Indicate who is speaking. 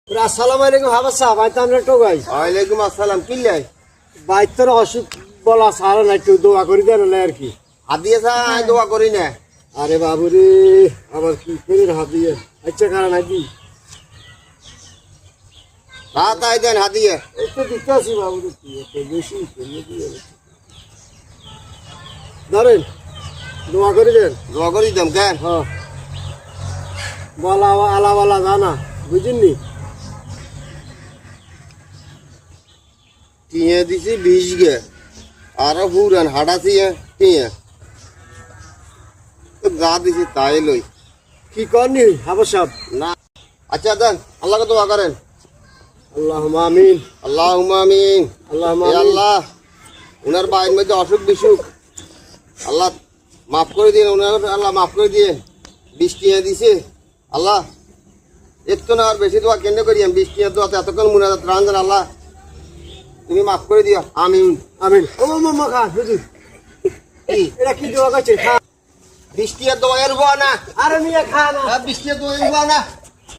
Speaker 1: আসসালামু আলাইকুম হাবাস সাহেব ভাই তো আমরা টোকাই
Speaker 2: ওয়ালাইকুম আসসালাম কি লাই
Speaker 1: ভাই তোর অসুখ বলা সারা না একটু দোয়া করি দেন না আর কি
Speaker 2: হাত দিয়েছা দোয়া করি না
Speaker 1: আরে বাবু রে আবার কি করে হাত দিয়ে আচ্ছা কারণ নাকি
Speaker 2: হাত আই দেন হাত দিয়ে
Speaker 1: একটু দিতে আসি বাবু রে কি একটু বেশি করে দিয়ে ধরেন দোয়া করে দেন
Speaker 2: দোয়া করি দাম কেন
Speaker 1: হ্যাঁ বলা আলা বলা জানা বুঝিনি
Speaker 2: টিয়ে দিছি 20 গে আরো পুরান হাঁটাছি টিয়ে তো গা দিছি তাই লই
Speaker 1: কি করনি হাবাস সাহেব
Speaker 2: না আচ্ছা দেন আল্লাহকে দোয়া করেন
Speaker 1: আল্লাহুম্মা আমিন
Speaker 2: আল্লাহুম্মা আমিন
Speaker 1: আল্লাহুম্মা
Speaker 2: হে
Speaker 1: আমিন
Speaker 2: আল্লাহ উনার বাইর মধ্যে অসুখ বিসুখ আল্লাহ মাফ করে দিন উনার আল্লাহ মাফ করে দিন 20 টিয়ে দিছে আল্লাহ একটু না আর বেশি দোয়া কেন করি আমি 20 টিয়ে দোয়া এতক্ষণ মুনাজাত রান আল্লাহ তুমি মাফ করে দিও আমিন
Speaker 1: আমিন ও মামা খান হুজুর এটা কি দোয়া করছে খা
Speaker 2: 20 টিয়ে দোয়া এর হওয়া না
Speaker 1: আরে মিয়া খা না
Speaker 2: 20 টিয়ে দোয়া এর হওয়া না